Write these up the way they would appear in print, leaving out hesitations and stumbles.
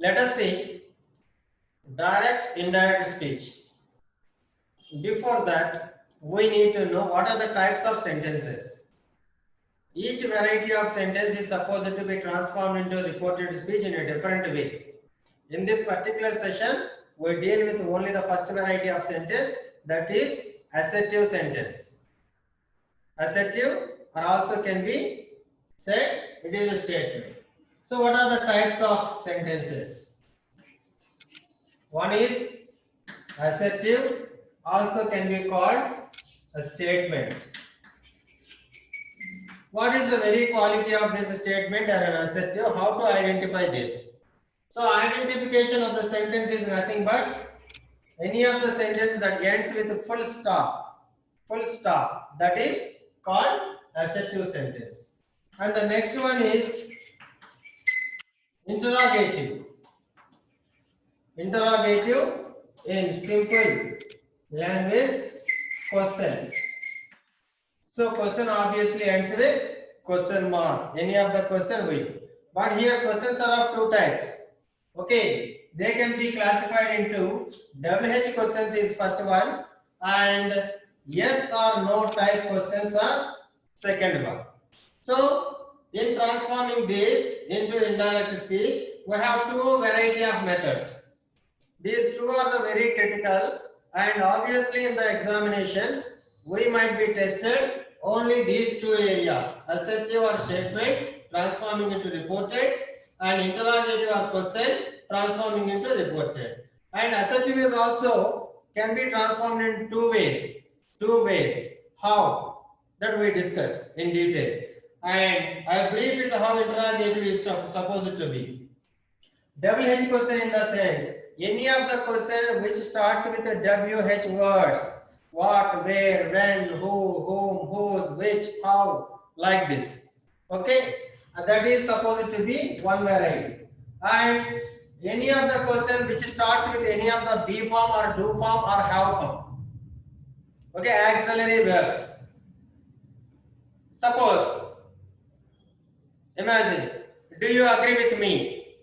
Let us see direct, indirect speech. Before that, we need to know what are the types of sentences. Each variety of sentence is supposed to be transformed into reported speech in a different way. In this particular session, we deal with only the first variety of sentence, that is assertive sentence. Assertive or also can be said it is a statement. So what are the types of sentences? One is assertive, also can be called a statement. What is the very quality of this statement or an assertive? How to identify this? So identification of the sentence is nothing but any of the sentence that ends with a full stop, that is called assertive sentence. And the next one is interrogative. Interrogative in simple language, question. So question obviously ends with question mark. Any of the question will. But here questions are of two types. Okay, they can be classified into WH questions is first one and yes or no type questions are second one. So in transforming this into indirect speech, we have two variety of methods. These two are the very critical, and obviously in the examinations we might be tested only these two areas, assertive or statements transforming into reported, and interrogative or question transforming into reported. And assertive is also can be transformed in two ways. How? That we discuss in detail. And I brief it how interrogative is supposed to be. WH question in the sense, any of the question which starts with the WH words, what, where, when, who, whom, whose, which, how, like this. Okay, and that is supposed to be one variety. And any of the question which starts with any of the be form or do form or have form. Okay, auxiliary verbs. Suppose, imagine, do you agree with me?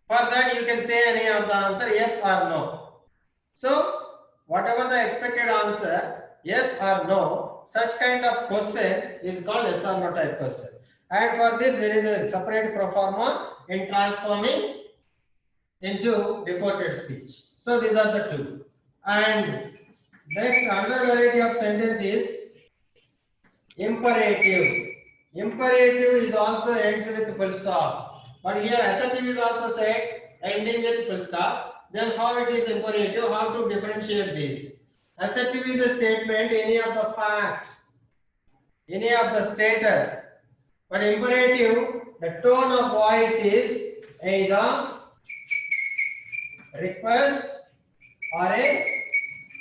For that you can say any of the answer yes or no. So whatever the expected answer, yes or no, such kind of question is called yes or no type question. And for this there is a separate proforma in transforming into reported speech. So these are the two. And next another variety of sentence is imperative. Imperative is also ends with full stop. But here assertive is also said ending with full stop. Then how it is imperative? How to differentiate this? Assertive is a statement, any of the fact, any of the status. But imperative, the tone of voice is either request or a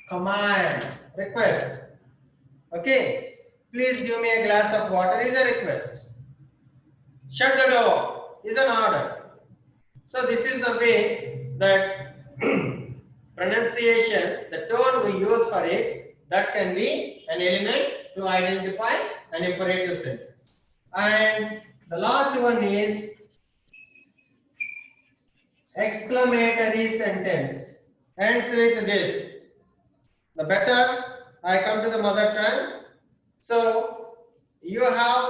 command. Request. Okay. Please give me a glass of water is a request. Shut the door is an order. So this is the way that pronunciation, the tone we use for it, that can be an element to identify an imperative sentence. And the last one is exclamatory sentence. Ends with this. The better I come to the mother tongue. So you have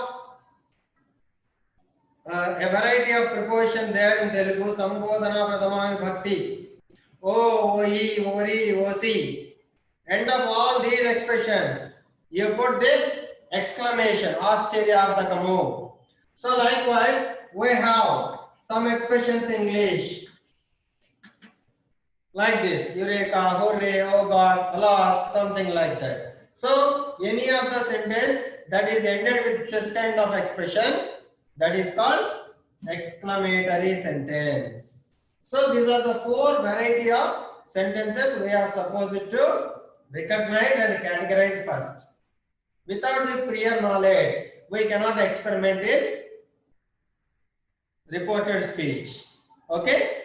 a variety of preposition there in Telugu. Sambodhana, Pradhama, Bhakti. O, Ohi, Ori, Osi. End of all these expressions, you put this exclamation, Ascharya. So likewise, we have some expressions in English like this, Eureka, Hooray, oh God, alas, something like that. So any of the sentence that is ended with such kind of expression, that is called exclamatory sentence. So these are the four variety of sentences we are supposed to recognize and categorize first. Without this prior knowledge, we cannot experiment in reported speech. Okay?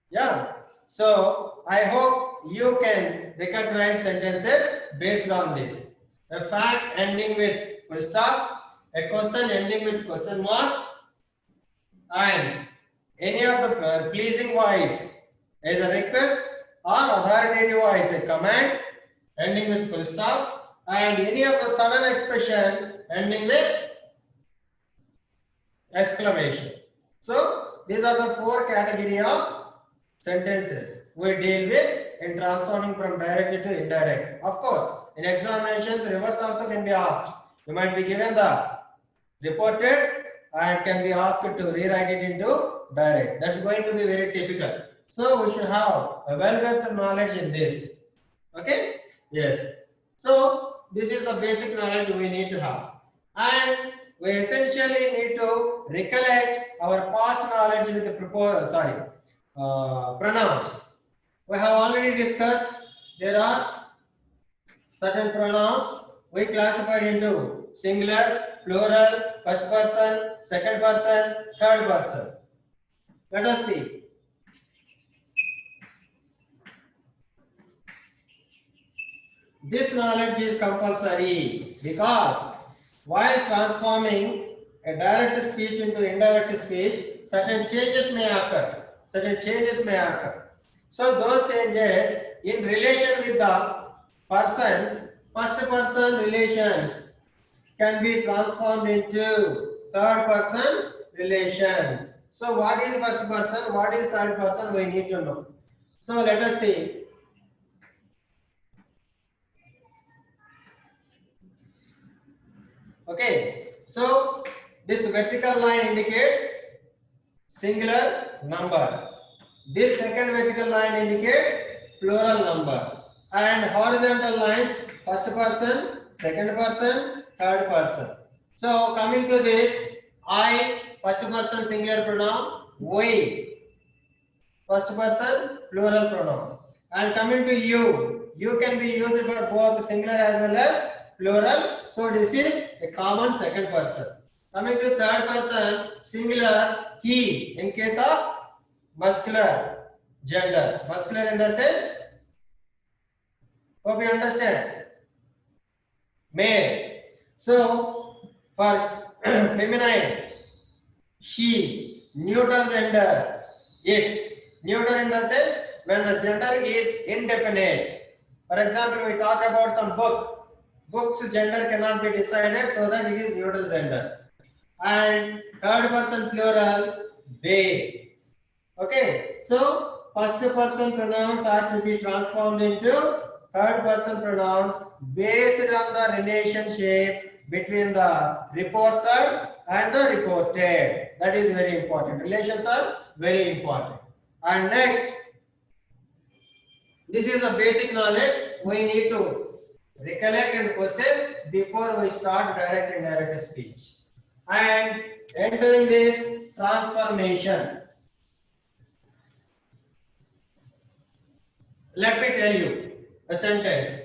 Yeah. So I hope you can recognize sentences based on this. A fact ending with full stop, a question ending with question mark, and any of the pleasing voice, either request or authoritative voice, a command ending with full stop, and any of the sudden expression ending with exclamation. So these are the four category of sentences we deal with in transforming from direct to indirect. Of course, in examinations, reverse also can be asked. You might be given the reported and can be asked to rewrite it into direct. That's going to be very typical. So we should have a well-versed knowledge in this. Okay? Yes. So this is the basic knowledge we need to have. And we essentially need to recollect our past knowledge with the pronouns. We have already discussed there are certain pronouns we classified into singular, plural, first person, second person, third person. Let us see. This knowledge is compulsory because while transforming a direct speech into indirect speech, certain changes may occur. So those changes in relation with the persons, first person relations can be transformed into third person relations. So what is first person, what is third person, we need to know. So let us see. Okay, so this vertical line indicates singular number. This second vertical line indicates plural number. And horizontal lines, first person, second person, third person. So coming to this, I, first person singular pronoun, we, first person plural pronoun. And coming to you can be used for both singular as well as plural. So this is a common second person. Coming to third person, singular, he, in case of muscular gender. Muscular in the sense, hope you understand, male. So for feminine, she, neutral gender, it. Neutral in the sense when the gender is indefinite. For example, we talk about some book. Book's gender cannot be decided, so that it is neutral gender. And third person plural, they. Okay, so first person pronouns are to be transformed into third person pronouns based on the relationship between the reporter and the reported. That is very important. Relations are very important. And next, this is a basic knowledge we need to recollect and possess before we start direct and indirect speech. And entering this transformation, let me tell you a sentence.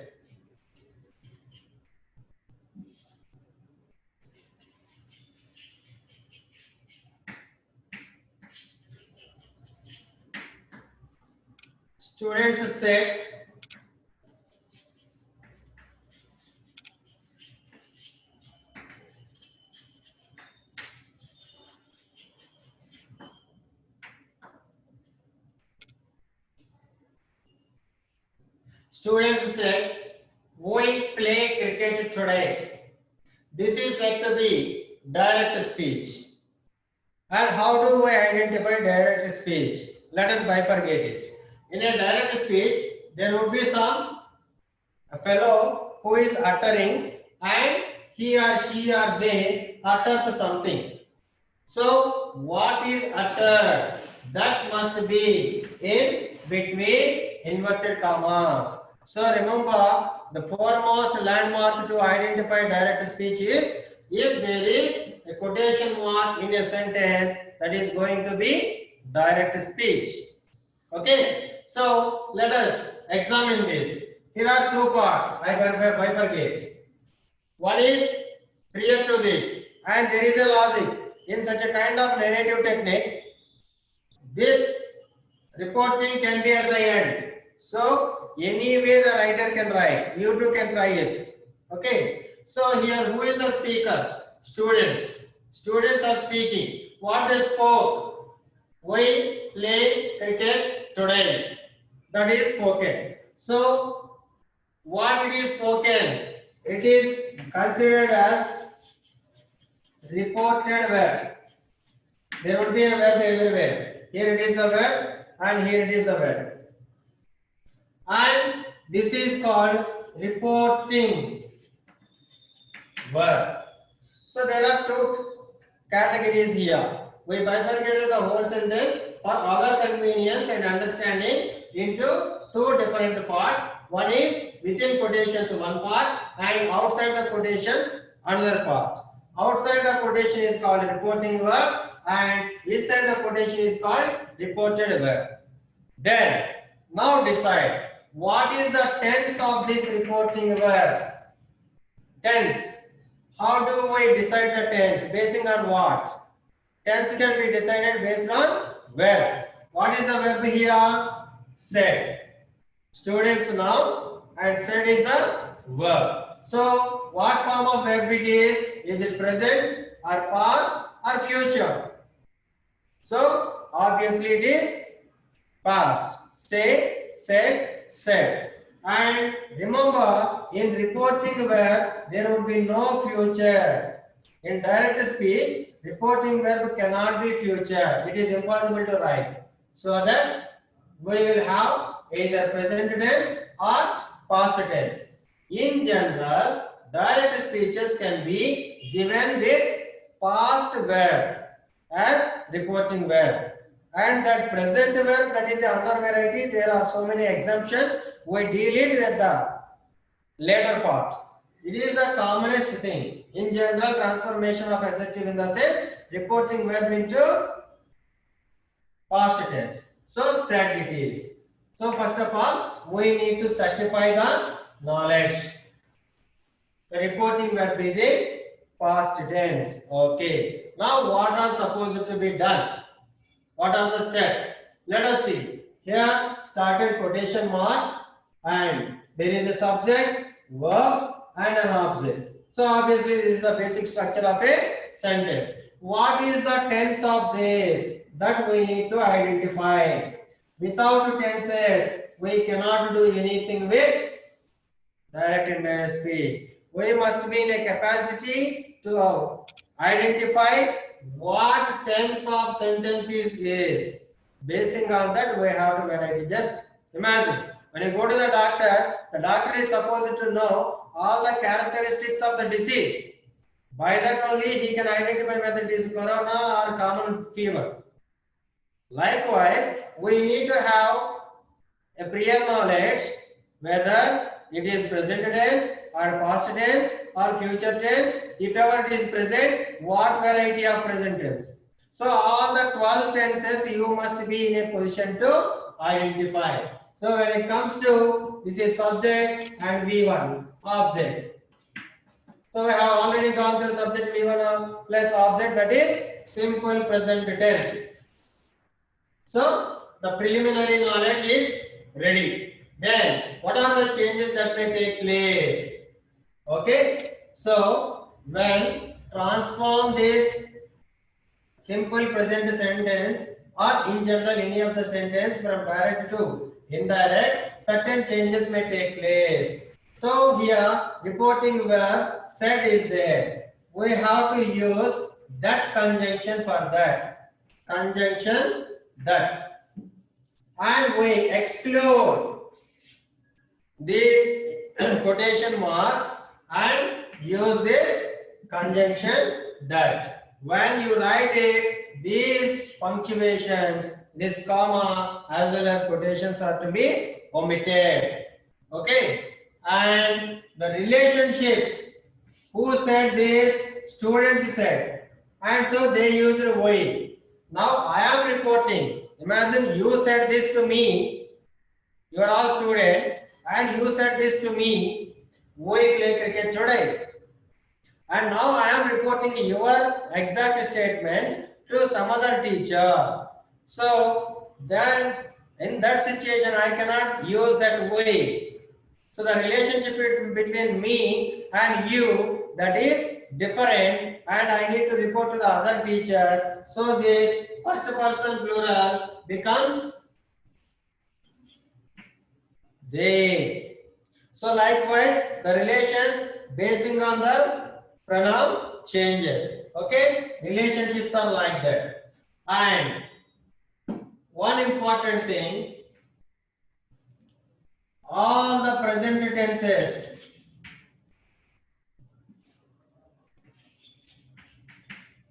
Students said, we play cricket today. This is said to be direct speech. And how do we identify direct speech? Let us bifurcate it. In a direct speech, there would be a fellow who is uttering, and he or she or they utters something. So what is uttered? That must be in between inverted commas. So remember, the foremost landmark to identify direct speech is if there is a quotation mark in a sentence, that is going to be direct speech. Okay, so let us examine this. Here are two parts. I bifurcate. One is prior to this, and there is a logic. In such a kind of narrative technique, this reporting can be at the end. So any way the writer can write, you too can try it. Okay. So here, who is the speaker? Students. Students are speaking. What they spoke? we play cricket today. That is spoken. So what it is spoken? It is considered as reported verb. There will be a verb everywhere. Here it is the verb and here it is the verb. And this is called reporting verb. So there are two categories here. We bifurcated the whole sentence for our convenience and understanding into two different parts. One is within quotations one part and outside the quotations another part. Outside the quotation is called reporting verb and inside the quotation is called reported verb. Then now decide what is the tense of this reporting verb. Tense. How do we decide the tense? Basing on what? Tense can be decided based on verb. What is the verb here? Said. Students now and said is the verb. So what form of verb it is? Is it present or past or future? So obviously it is past. Say, said, said. And remember, in reporting verb, there would be no future. In direct speech, reporting verb cannot be future. It is impossible to write. So that we will have either present tense or past tense. In general, direct speeches can be given with past verb as reporting verb. And that present verb, that is another variety. There are so many exemptions. We deal it with the later part. It is the commonest thing. In general, transformation of assertive in the sense reporting verb into past tense. So said it is. So first of all, we need to certify the knowledge. The reporting verb is in past tense. Okay. Now what are supposed to be done? What are the steps? Let us see. Here started quotation mark and there is a subject, verb and an object. So obviously this is the basic structure of a sentence. What is the tense of this? That we need to identify. Without tenses, we cannot do anything with direct and indirect speech. We must be in a capacity to identify what tense of sentences is. Basing on that, we have to variety. Just imagine when you go to the doctor is supposed to know all the characteristics of the disease. By that only he can identify whether it is corona or common fever. Likewise, we need to have a prior knowledge whether it is present tense or past tense or future tense. If ever it is present, what variety of present tense? So all the 12 tenses you must be in a position to identify. So when it comes to this is subject and V1 object. So we have already gone through subject V1 plus object, that is simple present tense. So the preliminary knowledge is ready. Then what are the changes that may take place? Okay. So when transform this simple present sentence or in general any of the sentence from direct to indirect, certain changes may take place. So here reporting verb said is there. We have to use that conjunction for that. Conjunction that. And we exclude these quotation marks and use this conjunction that. When you write it, these punctuations, this comma as well as quotations are to be omitted. Okay. And the relationships, who said this? Students said. And so they used we. Now I am reporting. Imagine you said this to me. You are all students and you said this to me. We play cricket today. And now I am reporting your exact statement to some other teacher. So then in that situation I cannot use that way. So the relationship between me and you, that is different, and I need to report to the other teacher. So this first person plural becomes they. So likewise, the relations basing on the pronoun changes. Okay, relationships are like that. And one important thing, all the present tenses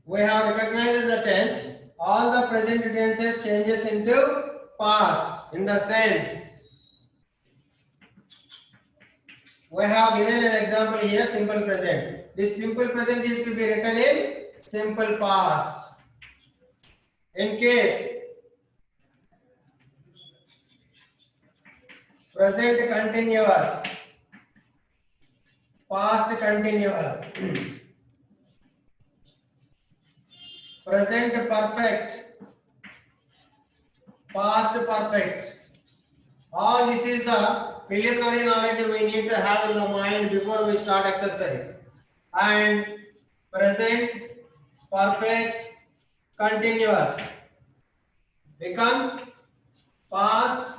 we have recognized the tense. All the present tenses changes into past in the sense. We have given an example here, simple present. This simple present is to be written in simple past. In case present continuous, past continuous, present perfect, past perfect. All this is the preliminary knowledge we need to have in the mind before we start exercise. And present perfect continuous becomes past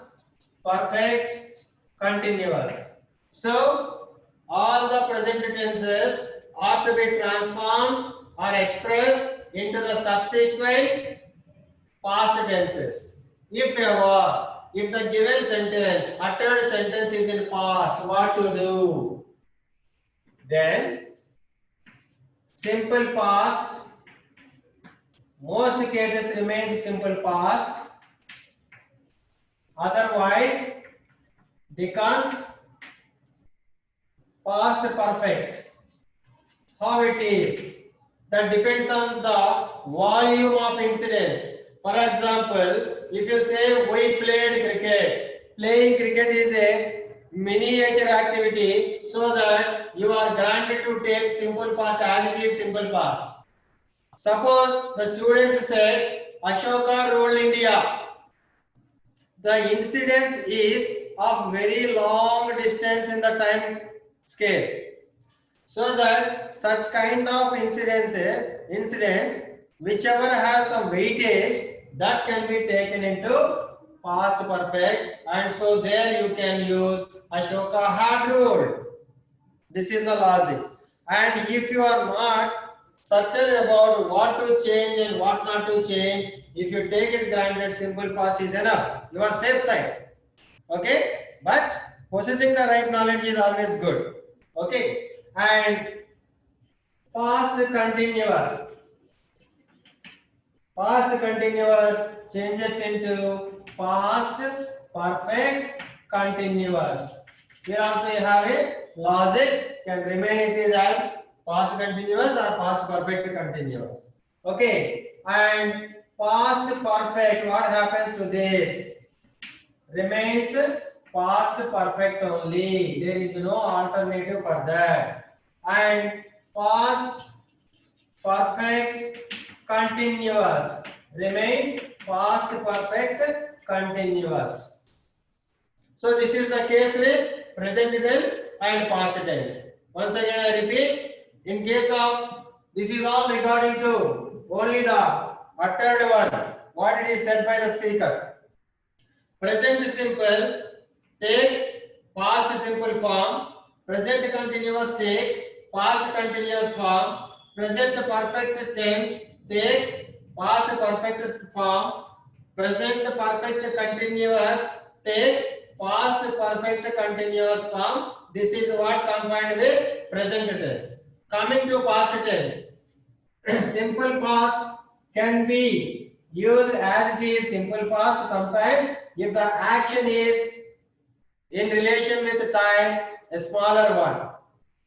perfect continuous. So all the present tenses are to be transformed or expressed into the subsequent past tenses. If the given sentence, uttered sentence is in past, what to do? Then simple past, most cases remains simple past, otherwise becomes past perfect. How it is? That depends on the volume of incidents. For example, if you say we played cricket, playing cricket is a miniature activity, so that you are granted to take simple past as it is simple past. Suppose the students said Ashoka ruled India. The incidence is of very long distance in the time scale. So that such kind of incidents, whichever has some weightage, that can be taken into past perfect, and so there you can use Ashoka had ruled. This is the logic. And if you are not certain about what to change and what not to change, if you take it granted simple past is enough. You are safe side. Okay, but possessing the right knowledge is always good. Okay. And past continuous changes into past perfect continuous. Here also you have a logic, can remain it is as past continuous or past perfect continuous. Okay, and past perfect, what happens to this? Remains past perfect only. There is no alternative for that. And past perfect continuous remains past perfect continuous. So this is the case with present tense and past tense. Once again I repeat, in case of, this is all regarding to only the uttered one, what it is said by the speaker. Present simple takes past simple form, present continuous takes past continuous form, present perfect tense takes past perfect form, present perfect continuous takes past perfect continuous form. This is what combined with present tense. Coming to past tense, simple past can be used as it is simple past sometimes if the action is in relation with time, a smaller one.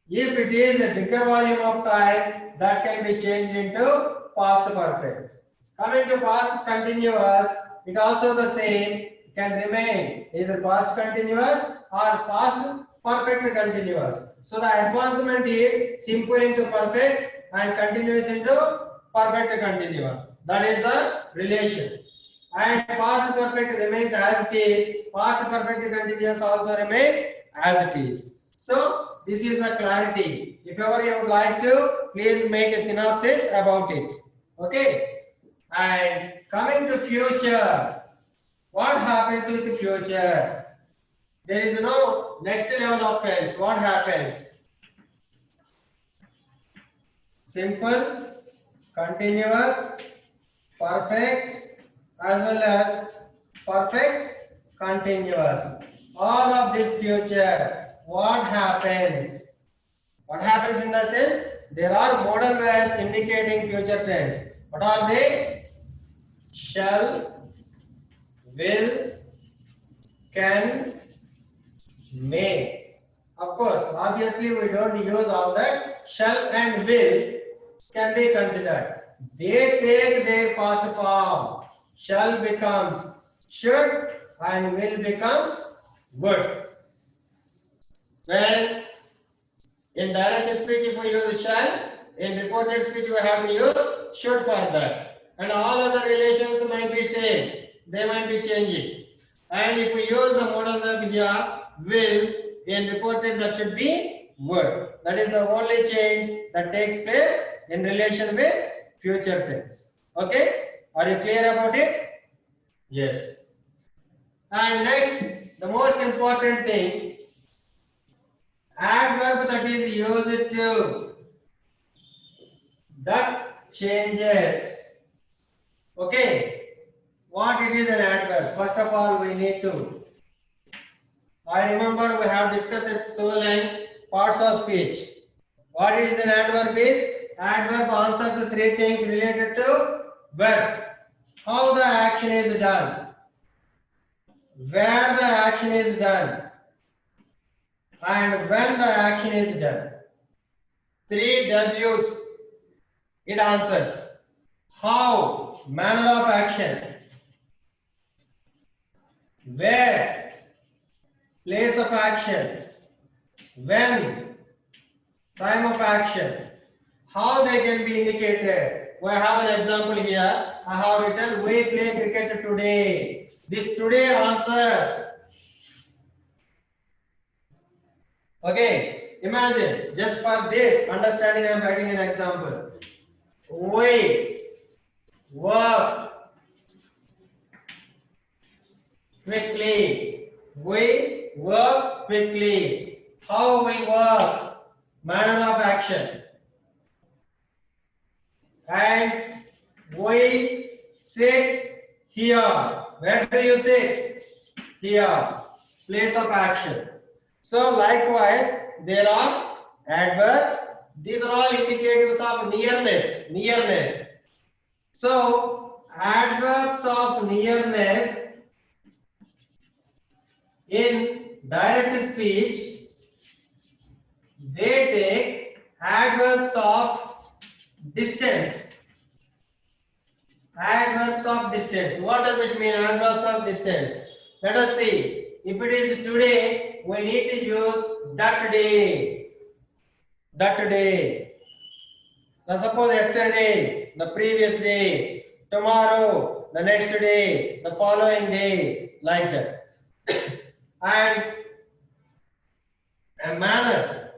If it is a bigger volume of time, that can be changed into past perfect. Coming to past continuous, it also the same, can remain either past continuous or past perfect continuous. So the advancement is simple into perfect and continuous into perfect continuous. That is the relation. And past perfect remains as it is, past perfect continuous also remains as it is. So this is the clarity. If ever you would like to, please make a synopsis about it. Okay. And coming to future, what happens with the future? There is no next level of tense. What happens? Simple, continuous, perfect, as well as perfect continuous. All of this future, what happens? What happens in the sense? There are modal verbs indicating future tense. What are they? Shall, will, can, may. Of course, obviously we don't use all that. Shall and will can be considered. They take their past form. Shall becomes should and will becomes would. When in direct speech if we use shall, in reported speech we have to use should for that. And all other relations might be same. They might be changing. And if we use the modal verb here, will, in reported that should be would. That is the only change that takes place in relation with future tense. Okay? Are you clear about it? Yes. And next, the most important thing, adverb that is used to, that changes. Okay? What it is an adverb? First of all, we need to. I remember we have discussed it so long, parts of speech. What is an adverb is? Adverb answers three things related to verb. How the action is done, where the action is done, and when the action is done. Three W's it answers. How, manner of action, where, place of action, when, time of action. How they can be indicated? We have an example here. I have written, we play cricket today. This today answers. Okay, imagine, just for this understanding, I am writing an example. We work quickly. We work quickly. How we work? Manner of action. And we sit here. Where do you sit? Here. Place of action. So likewise, there are adverbs. These are all indicatives of nearness. Nearness. So adverbs of nearness in direct speech, they take adverbs of distance. Adverbs of distance. What does it mean, adverbs of distance? Let us see. If it is today, we need to use that day. That day. Now suppose yesterday, the previous day, tomorrow, the next day, the following day, like that. And a manner.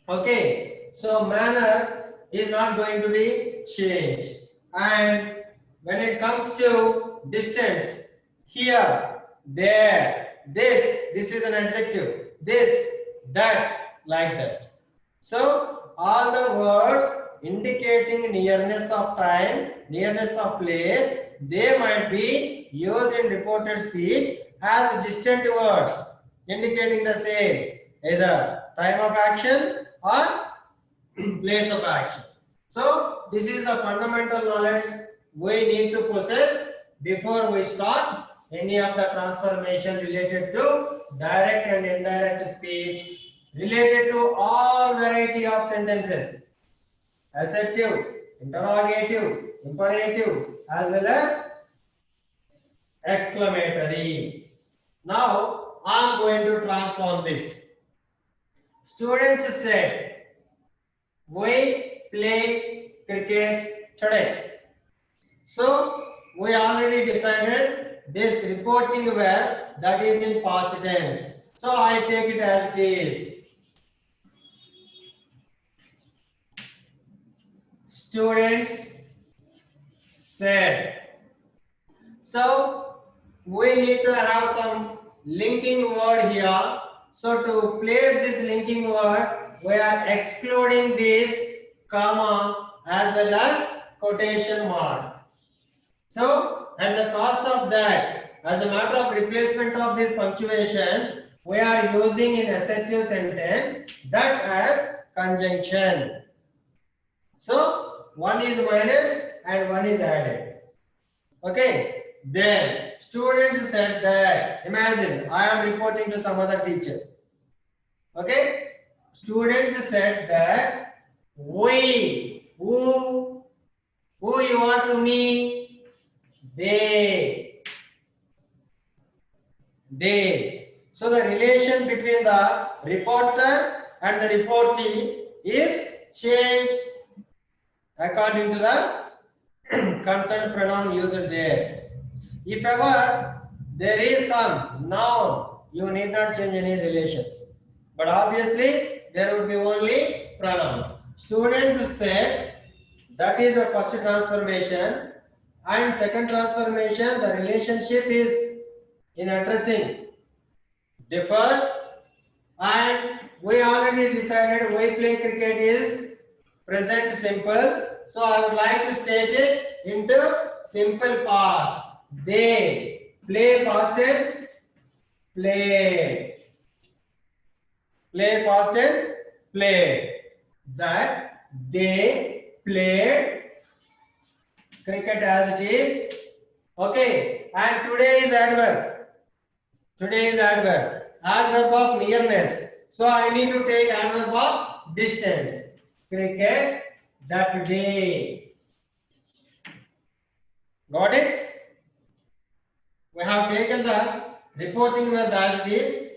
Okay. So manner is not going to be changed. And when it comes to distance, here, there, this is an adjective. This, that, like that. So all the words indicating nearness of time, nearness of place, they might be used in reported speech as distant words indicating the same, either time of action or place of action. So this is the fundamental knowledge we need to possess before we start any of the transformation related to direct and indirect speech, related to all variety of sentences, assertive, interrogative, imperative, as well as exclamatory. Now I am going to transform this. Students said, we play cricket today. So we already decided this reporting verb that is in past tense. So I take it as it is. students said. So we need to have some linking word here. So to place this linking word, we are excluding this comma as well as quotation mark. So at the cost of that, as a matter of replacement of these punctuations, we are using in assertive sentence that as conjunction. So one is minus and one is added. Okay. Then students said that. Imagine I am reporting to some other teacher. Okay. Students said that we, who you are to me, they. So the relation between the reporter and the reportee is changed according to the concerned pronoun used there. If ever there is some noun, you need not change any relations. But obviously there would be only pronouns. Students said that is the first transformation, and second transformation, the relationship is in addressing deferred, and we already decided we play cricket is present simple. So I would like to state it into simple past. They play past tense, play. Play past tense, play. That they played cricket as it is. Okay, and today is adverb. Today is adverb. Adverb of nearness. So I need to take adverb of distance. Cricket that day. Got it? We have taken the reporting verb as it is,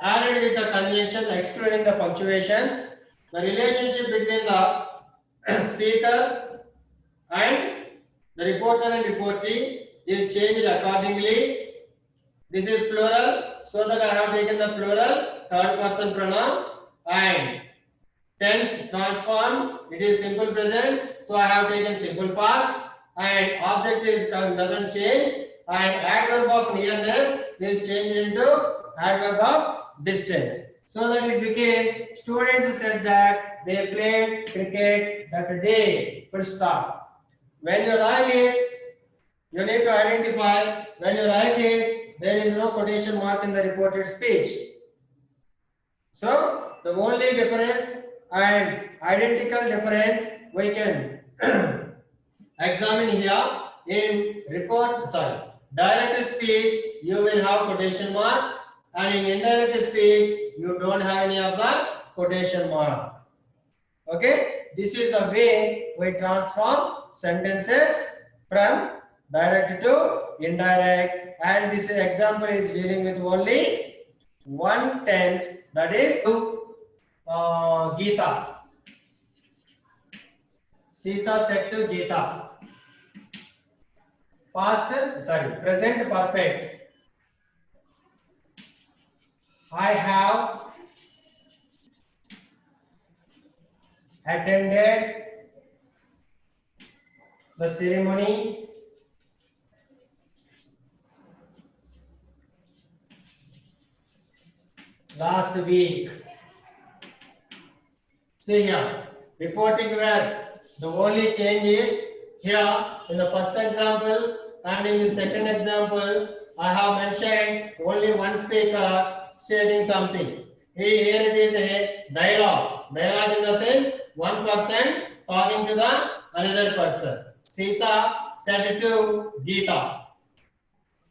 added with the conjunction, excluding the punctuations. The relationship between the speaker and the reporter and reportee is changed accordingly. This is plural, so that I have taken the plural third person pronoun, and tense transformed, it is simple present, so I have taken simple past, and object doesn't change, and adverb of nearness is changed into adverb of distance, so that it became students said that they played cricket that day. Full stop. When you write it, you need to identify. When you write it, there is no quotation mark in the reported speech. So the only difference and identical difference we can examine here in direct speech you will have quotation mark, and in indirect speech you don't have any of the quotation mark. Okay, this is the way we transform sentences from direct to indirect, and this example is dealing with only one tense, that is Geeta. Sita said to Geeta. Present perfect. I have attended the ceremony last week. See here, reporting verb. The only change is here in the first example and in the second example, I have mentioned only one speaker stating something. Here it is a dialogue. Dialogue in the sense one person talking to the another person. Sita said to Geeta.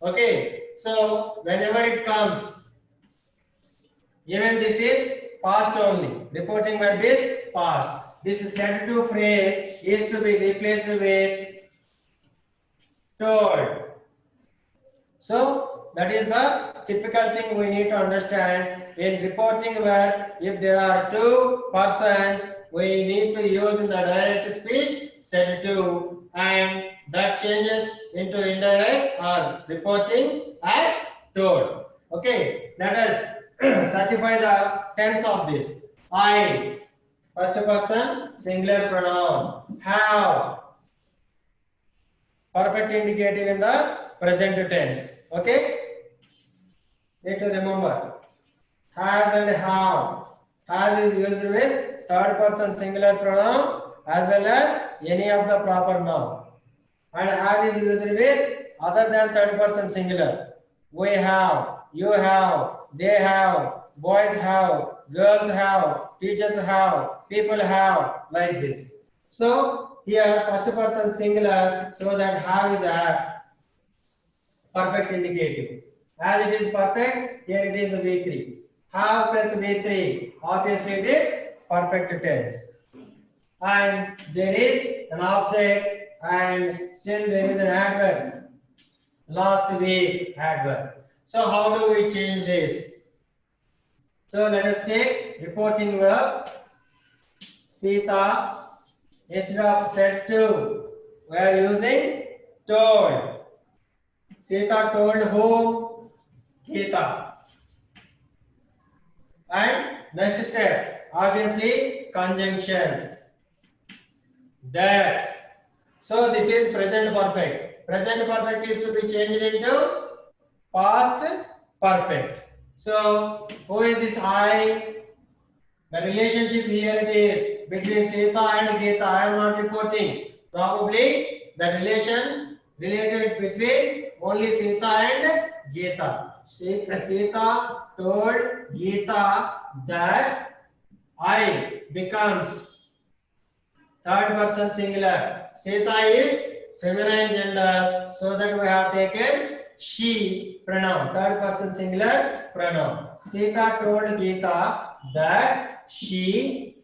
Okay, so whenever it comes, even this is past only. Reporting verb is past. This said to phrase is to be replaced with told. So that is the typical thing we need to understand in reporting verb. If there are two persons, we need to use in the direct speech said to, and that changes into indirect or reporting as told. Okay, let us certify the tense of this. I First person singular pronoun. Have. Perfect indicative in the present tense. Okay? Need to remember. Has and have. Has is used with third person singular pronoun as well as any of the proper noun. And have is used with other than third person singular. We have, you have, they have, boys have, girls have, teachers have, people have, like this. So here first person singular, so that have is a perfect indicative. As it is perfect, here it is a V3. Have plus V3, obviously it is perfect tense. And there is an object and still there is an adverb. Last week adverb. So how do we change this? So let us take reporting verb. Sita, instead of said to, we are using told. Sita told whom? Geeta. And next step, obviously conjunction. That. So this is present perfect. Present perfect is to be changed into past perfect. So who is this I? The relationship here it is between Sita and Geeta. I am not reporting. Probably the relation related between only Sita and Geeta. Sita told Geeta that I becomes third person singular. Sita is feminine gender, so that we have taken she pronoun, third person singular pronoun. Sita told Geeta that she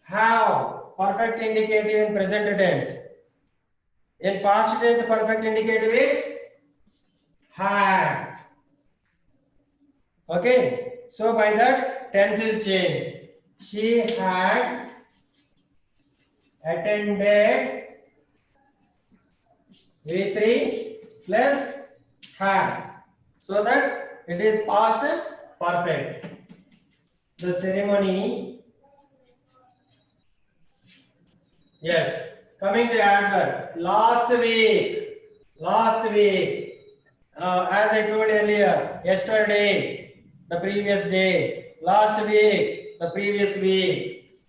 have, perfect indicative in present tense. In past tense, perfect indicative is had. Okay, so by that tense is changed. She had attended V3 plus had, so that it is past perfect. The ceremony, yes, coming to adverb. Last week, as I told earlier, yesterday, the previous day, last week, the previous week.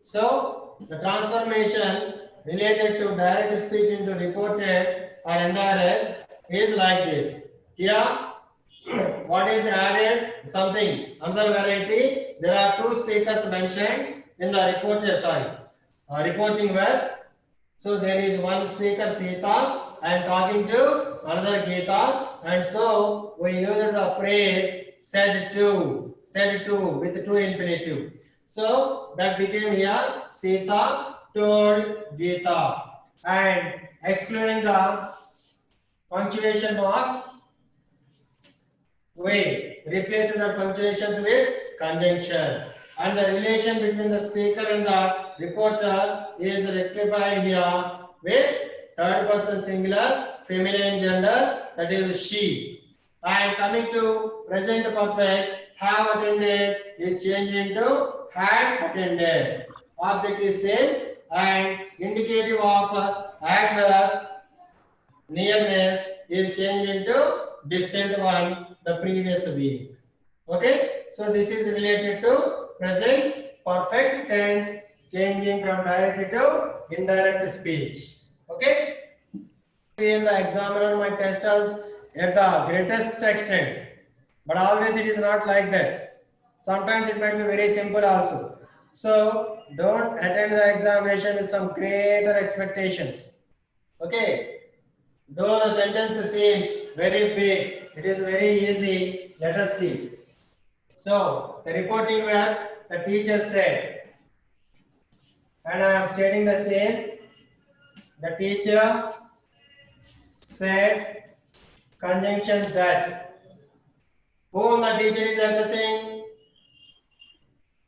So the transformation related to direct speech into reported or indirect is like this. Here, what is added? Something, another variety. There are two speakers mentioned in the reporting verb. So there is one speaker Sita and talking to another Geeta, and so we use the phrase said to with two infinitive. So that became here Sita told Geeta, and excluding the punctuation marks, we replace the punctuations with conjunction, and the relation between the speaker and the reporter is rectified here with third person singular feminine gender, that is she. And coming to present perfect, have attended is changed into had attended. Object is same, and indicative of adverb nearness is changed into distant one, the previous week. Okay, so this is related to present perfect tense, changing from direct to indirect speech. Okay, in the examiner might test us at the greatest extent, but always it is not like that. Sometimes it might be very simple also. So don't attend the examination with some greater expectations. Okay, though the sentence seems very big, it is very easy. Let us see. So the reporting where the teacher said, and I am stating the same. The teacher said, conjunction that. Whom the teacher is addressing?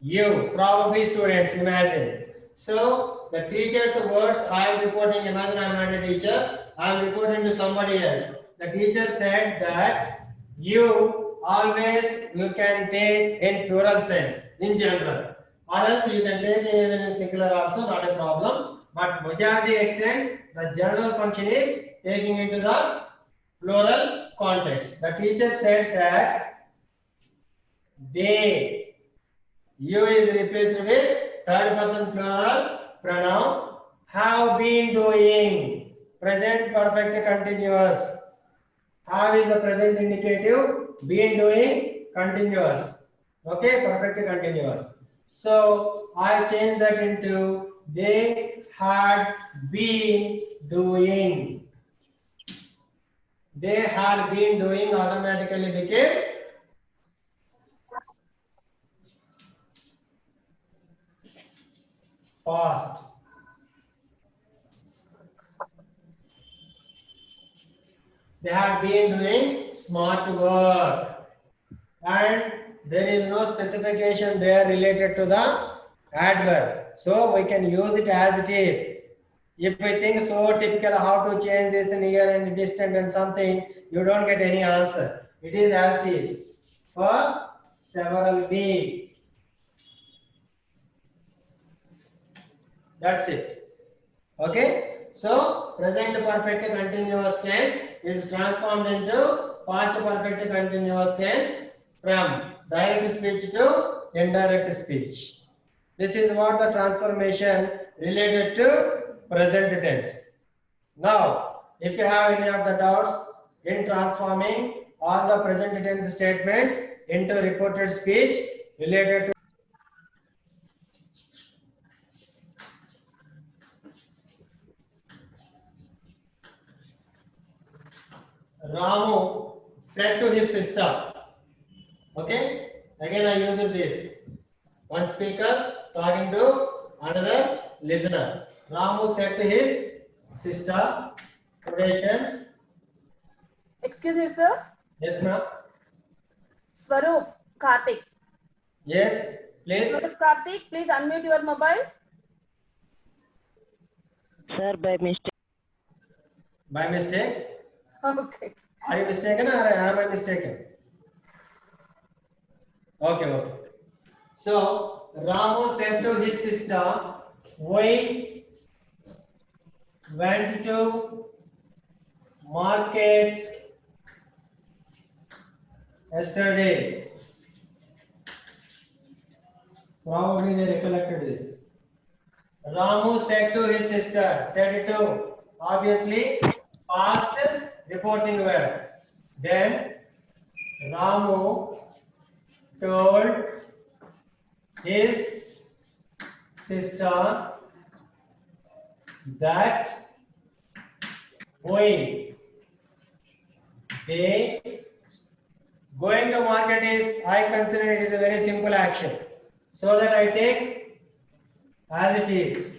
You, probably students, imagine. So the teacher's words I am reporting, imagine I am not a teacher, I am reporting to somebody else. The teacher said that you always you can take in plural sense in general, or else you can take it even in singular also, not a problem. But majority extent the general function is taking into the plural context. The teacher said that they, you is replaced with third person plural pronoun, have been doing, present perfect continuous. Have is a present indicative, been doing continuous. Okay, perfect continuous. So I changed that into they had been doing. They had been doing automatically became past. They have been doing smart work, and there is no specification there related to the adverb, so we can use it as it is. If we think so typical how to change this in near and distant and something, you don't get any answer. It is as it is for several weeks. That's it. Okay, so present perfect continuous tense is transformed into past perfect continuous tense from direct speech to indirect speech. This is what the transformation related to present tense. Now, if you have any of the doubts in transforming all the present tense statements into reported speech related to Ramu said to his sister. Okay, again I use this. One speaker talking to another listener. Ramu said to his sister, quotations. Excuse me, sir. Yes, ma'am. Swaroop Karthik. Yes, please. Swaroop Karthik, please unmute your mobile. Sir, by mistake. By mistake? Okay. Are you mistaken or am I mistaken? Okay, okay. So Ramu said to his sister, we went to market yesterday. Probably they recollected this. Ramu said to his sister, said it to, obviously past reporting verb. Then Ramu told his sister that they going to market is, I consider it is a very simple action, so that I take as it is.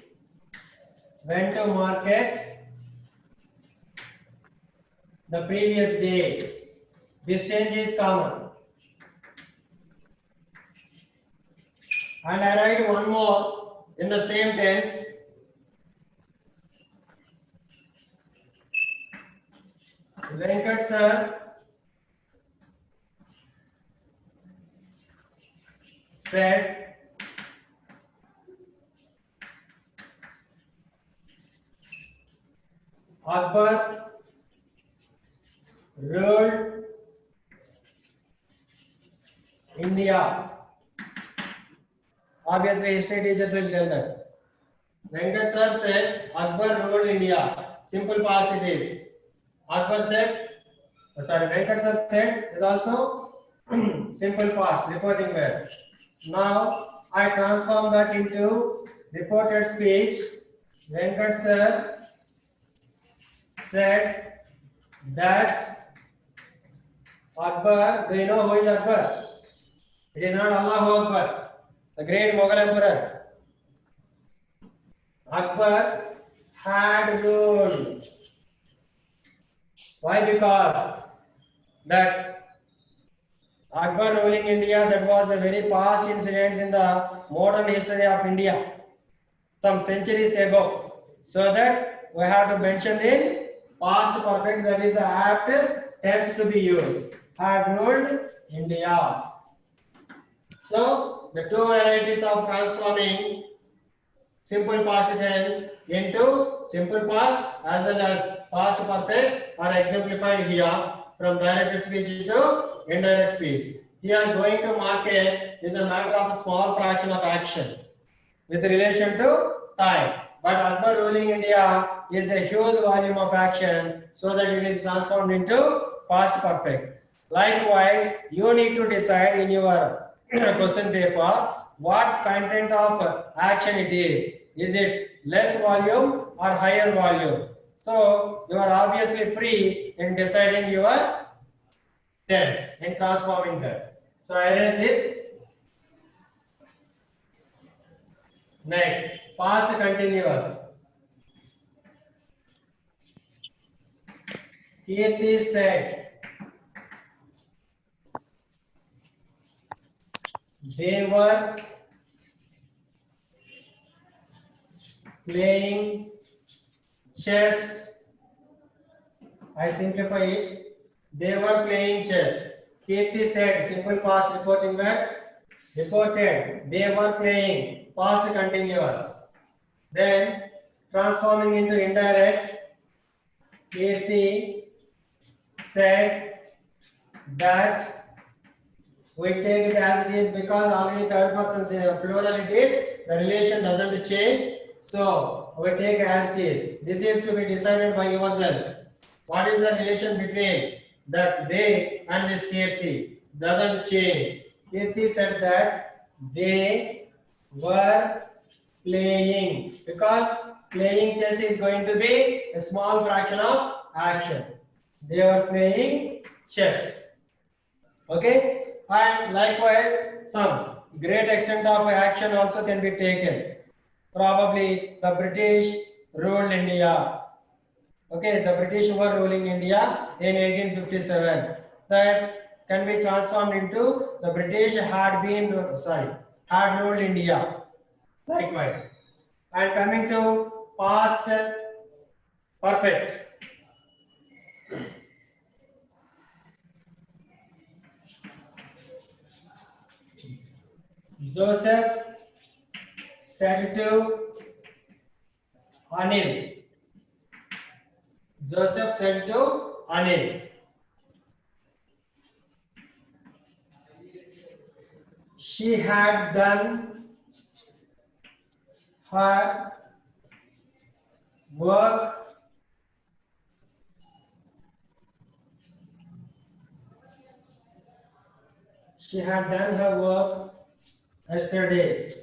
Went to market the previous day. This change is common. And I write one more in the same tense. Venkat sir said Akbar ruled India. Obviously, history teachers will tell that. Venkat sir said Akbar ruled India. Simple past it is. Akbar said, Venkat sir said is also simple past, reporting verb. Now I transform that into reported speech. Venkat sir said that Akbar, do you know who is Akbar? It is not Allahu Akbar, the great Mughal emperor. Akbar had ruled. Why? Because that Akbar ruling India, that was a very past incident in the modern history of India, some centuries ago. So that we have to mention in past perfect, that is the apt tense to be used. had ruled India. So the two varieties of transforming simple past tense into simple past as well as past perfect are exemplified here from direct speech to indirect speech. Here going to market is a matter of a small fraction of action with relation to time. But Akbar ruling India is a huge volume of action so that it is transformed into past perfect. Likewise, you need to decide in your question paper what content of action it is. Is it less volume or higher volume? So you are obviously free in deciding your tense in transforming that. So I erase this. Next, past continuous. Kirti said they were playing chess. I simplify it. They were playing chess. Kirti said, simple past reporting verb. Reported. They were playing past continuous. Then transforming into indirect. Kirti said that we take it as it is because already third person plural it is, the relation doesn't change. So we take it as it is. This is to be decided by yourselves. What is the relation between that they and this Kirti? Doesn't change. Kirti said that they were playing because playing chess is going to be a small fraction of action. They were playing chess. Okay, and likewise some great extent of action also can be taken. Probably the British ruled India. Okay, the British were ruling India in 1857. That can be transformed into the British had ruled India. Likewise, and coming to past perfect. Joseph said to Anil. Joseph said to Anil. She had done her work yesterday.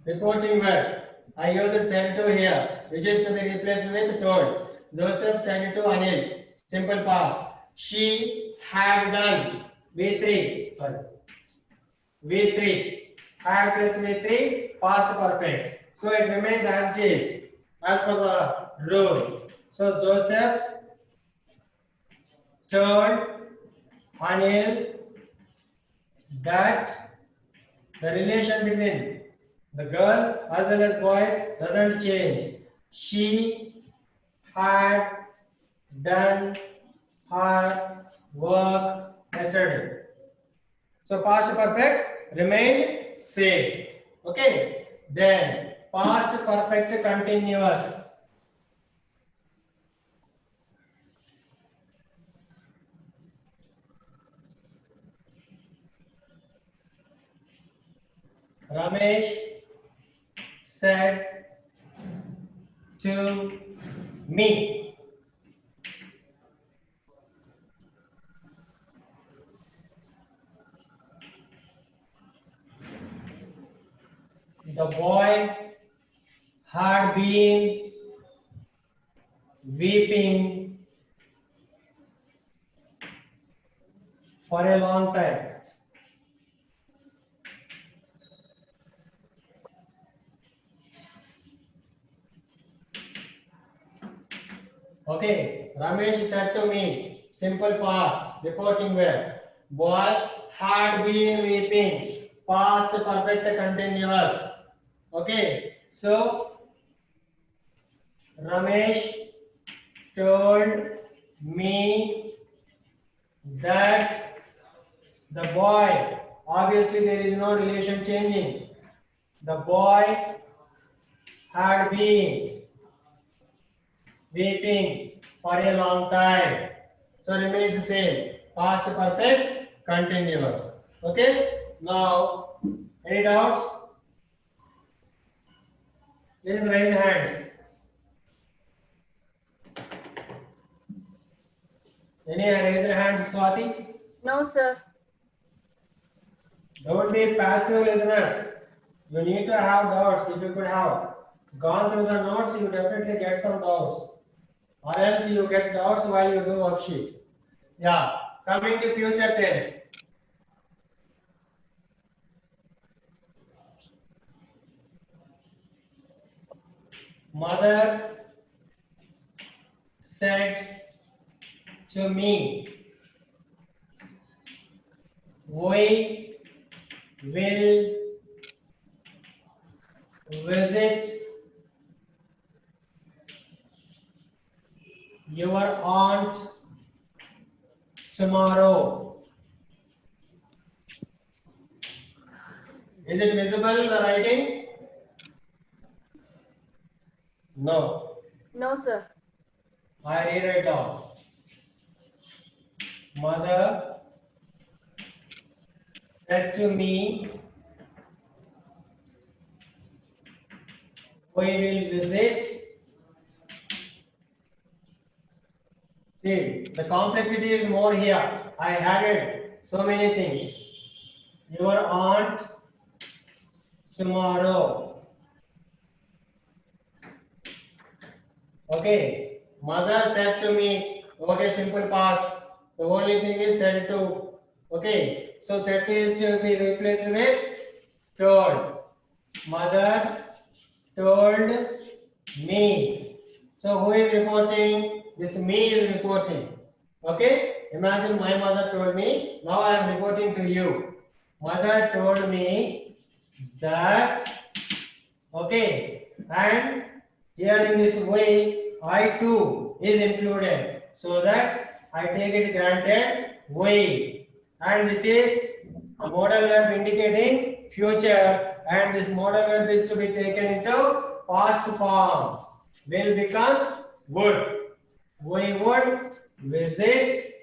Reporting verb. I use the sent to here, which is to be replaced with told. Joseph sent to Anil. Simple past. She had done. V3. Sorry. V3. Had plus V3. Past perfect. So it remains as it is. As per the rule. So Joseph told Anil that the relation between the girl as well as boys doesn't change. She had done her work yesterday. So past perfect remained same. Okay. Then past perfect continuous. Ramesh said to me. The boy had been weeping for a long time. Okay, Ramesh said to me, simple past, reporting verb. Boy had been weeping, past perfect continuous. Okay, so Ramesh told me that the boy, obviously there is no relation changing. The boy had been weeping for a long time. So remains the same. Past perfect continuous. Okay. Now, any doubts? Please raise hands. Any raise your hands, Swati? No, sir. Don't be passive listeners. You need to have doubts. If you could have gone through the notes, you definitely get some doubts. Or else you get doubts while you do worksheet. Yeah. Coming to future tense. Mother said to me, we will visit your aunt tomorrow. Is it visible, the writing? No. No, sir. I read it down. Mother said to me, we will visit. See, the complexity is more here. I added so many things. Your aunt tomorrow. Okay. Mother said to me, okay, simple past. The only thing is said to. Okay. So said to is to be replaced with told. Mother told me. So who is reporting? This me is reporting. Okay. Imagine my mother told me. Now I am reporting to you. Mother told me that. Okay. And here in this way, I too is included. So that I take it granted we. And this is a modal verb indicating future. And this modal verb is to be taken into past form. Will becomes would. We would visit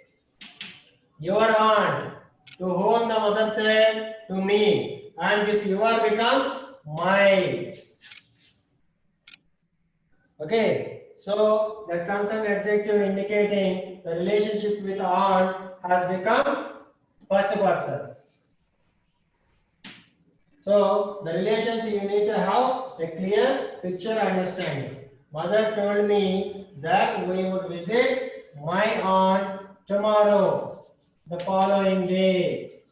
your aunt. To whom the mother said? To me. And this your becomes my. Okay. So the concerned adjective indicating the relationship with aunt has become first person. So the relations you need to have a clear picture understanding. Mother told me that we would visit my aunt tomorrow, the following day.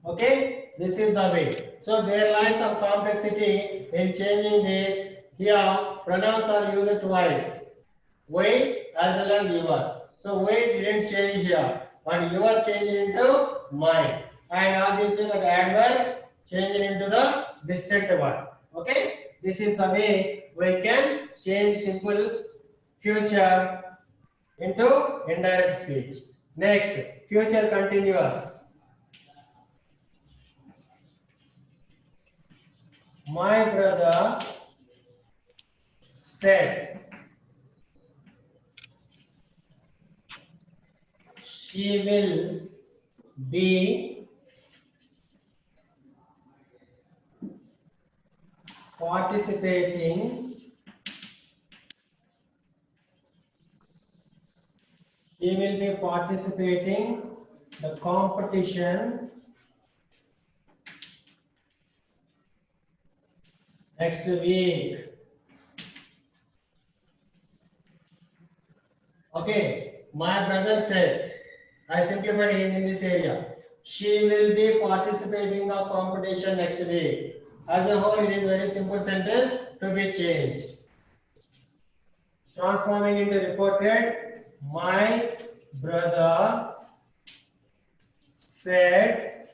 Okay, this is the way. So there lies some complexity in changing this. Here, pronouns are used twice. We as well as your. So we didn't change here, but your changed into mine. And obviously the adverb changed into the distant one. Okay, this is the way we can change simple future into indirect speech. Next, future continuous. My brother said she will be participating. He will be participating the competition next week. Okay, my brother said, I simplified him in this area. She will be participating the competition next week. As a whole, it is very simple sentence to be changed. Transforming into reported, my brother said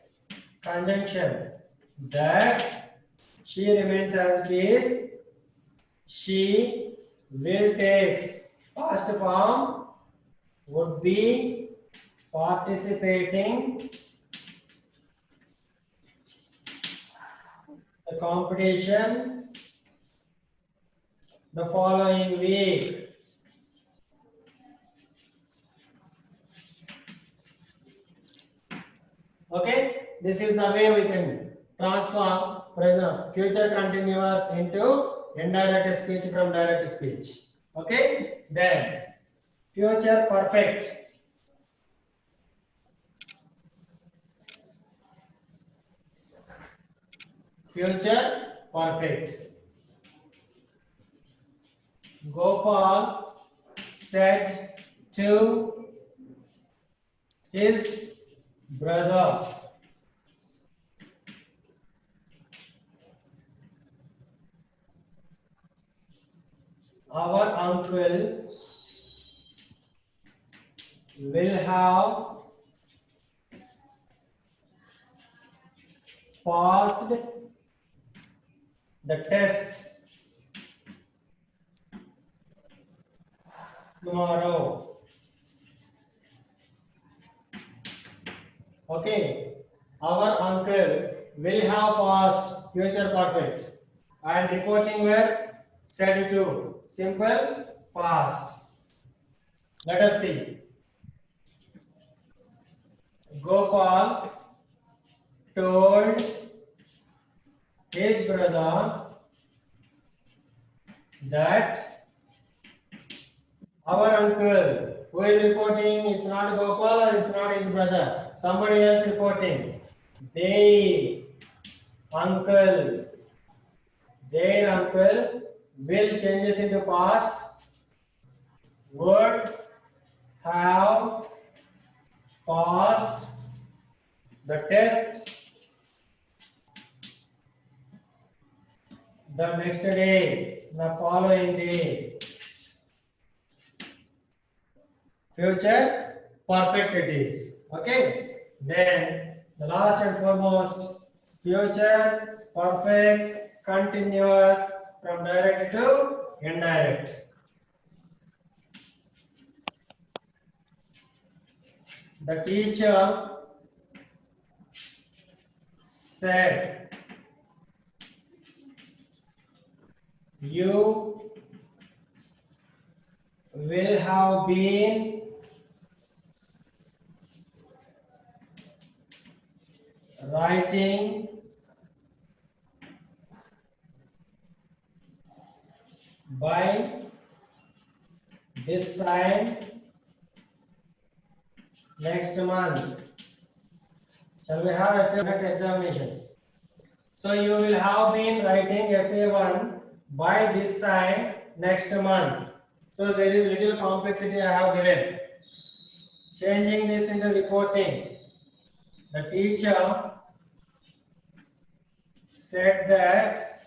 conjunction that She remains as it is. She will takes. Past form would be participating the competition the following week. Okay, this is the way we can transform present future continuous into indirect speech from direct speech. Okay, then future perfect. Future perfect. Gopal said to his brother, our uncle will have passed the test tomorrow. Okay, our uncle will have passed future perfect and reporting were said to simple past. Let us see. Gopal told his brother that our uncle who is reporting, it's not Gopal or it's not his brother, somebody else reporting. They uncle, their uncle will changes into past, would have passed the test the next day, the following day. Future perfect it is. Okay. Then the last and foremost, future perfect continuous from direct to indirect. The teacher said, you will have been writing by this time next month. Shall we have FA examinations? So you will have been writing FA1 by this time next month. So there is little complexity I have given. Changing this into reporting. The teacher said that,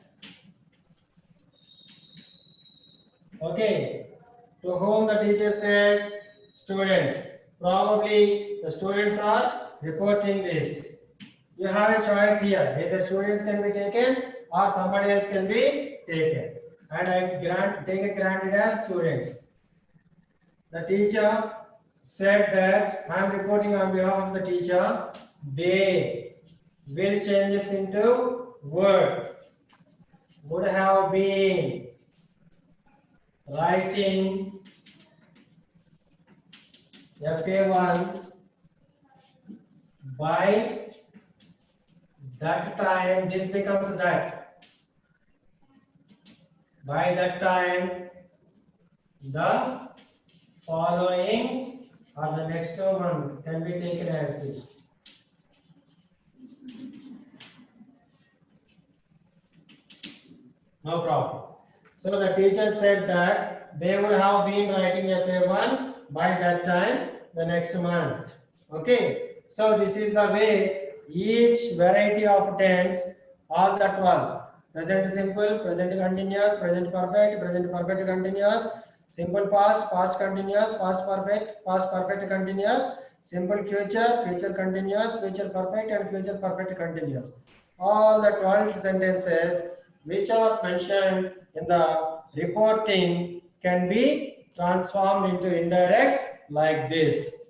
okay, to whom the teacher said? Students. Probably the students are reporting this. You have a choice here. Either students can be taken or somebody else can be taken. And I take it granted as students. The teacher said that I am reporting on behalf of the teacher. They will change this into word. Would have been writing FA1 by that time. This becomes that. By that time, the following or the next one can be taken as this. No problem. So the teacher said that they would have been writing FA1 by that time the next month. Okay. So this is the way each variety of tense, all the 12. Present simple, present continuous, present perfect continuous, simple past, past continuous, past perfect continuous, simple future, future continuous, future perfect and future perfect continuous. all the 12 sentences which are mentioned in the reporting can be transformed into indirect like this.